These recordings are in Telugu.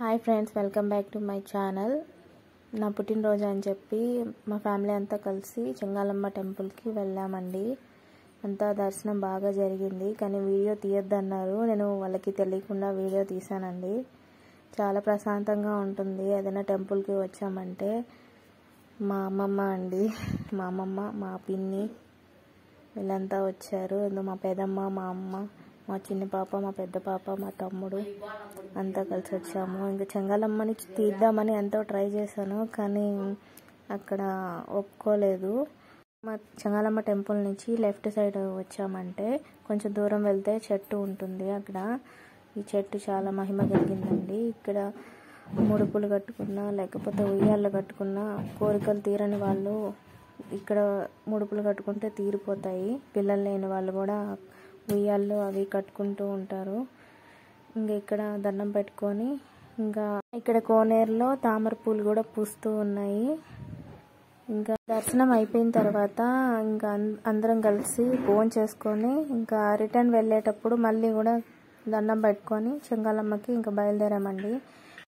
Hi friends, welcome back to my channel. నా పుట్టినరోజు అని చెప్పి మా ఫ్యామిలీ అంతా కలిసి చెంగాలమ్మ టెంపుల్కి వెళ్ళామండి. అంతా దర్శనం బాగా జరిగింది, కానీ వీడియో తీయొద్దన్నారు. నేను వాళ్ళకి తెలియకుండా వీడియో తీశానండి. చాలా ప్రశాంతంగా ఉంటుంది ఏదైనా టెంపుల్కి వచ్చామంటే. మా అమ్మమ్మ, మా పిన్ని వీళ్ళంతా వచ్చారు. మా పెదమ్మ, మా అమ్మ, మా చిన్న పాప, మా పెద్ద పాప, మా తమ్ముడు అంతా కలిసి వచ్చాము. ఇంకా చెంగాలమ్మని తీద్దామని ఎంతో ట్రై చేశాను, కానీ అక్కడ ఒప్పుకోలేదు. మా చెంగాలమ్మ టెంపుల్ నుంచి లెఫ్ట్ సైడ్ వచ్చామంటే కొంచెం దూరం వెళ్తే చెట్టు ఉంటుంది. అక్కడ ఈ చెట్టు చాలా మహిమ కలిగిందండి. ఇక్కడ ముడుపులు కట్టుకున్నా, లేకపోతే ఉయ్యాళ్ళు కట్టుకున్నా, కోరికలు తీరని వాళ్ళు ఇక్కడ ముడుపులు కట్టుకుంటే తీరిపోతాయి. పిల్లలు లేని వాళ్ళు కూడా ఉయ్యాళ్ళు అవి కట్టుకుంటూ ఉంటారు. ఇంకా ఇక్కడ దండం పెట్టుకొని, ఇంకా ఇక్కడ కోనేరులో తామర పూలు కూడా పూస్తూ ఉన్నాయి. ఇంకా దర్శనం అయిపోయిన తర్వాత ఇంకా అందరం కలిసి భోజనం చేసుకొని ఇంకా రిటర్న్ వెళ్ళేటప్పుడు మళ్ళీ కూడా దండం పెట్టుకొని చెంగాలమ్మకి ఇంకా బయలుదేరామండి.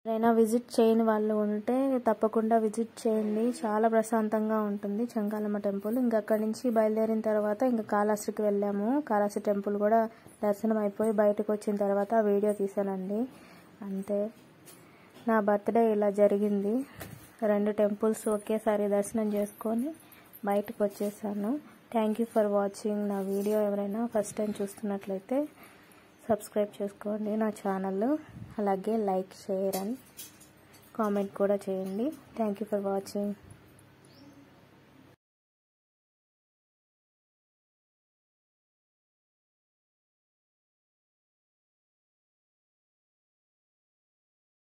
ఎవరైనా విజిట్ చేయని వాళ్ళు ఉంటే తప్పకుండా విజిట్ చేయండి. చాలా ప్రశాంతంగా ఉంటుంది చెంగాలమ్మ టెంపుల్. ఇంకా అక్కడి నుంచి బయలుదేరిన తర్వాత ఇంకా కాళహస్తికి వెళ్ళాము. కాళహస్తి టెంపుల్ కూడా దర్శనం అయిపోయి బయటకు వచ్చిన తర్వాత వీడియో తీసానండి. అంతే, నా బర్త్డే ఇలా జరిగింది. 2 టెంపుల్స్ ఒకేసారి దర్శనం చేసుకొని బయటకు వచ్చేసాను. Thank you for watching. నా వీడియో ఎవరైనా ఫస్ట్ టైం చూస్తున్నట్లయితే సబ్స్క్రైబ్ చేసుకోండి నా ఛానల్. అలాగే లైక్, షేర్ అండ్ కామెంట్ కూడా చేయండి. Thank you for watching.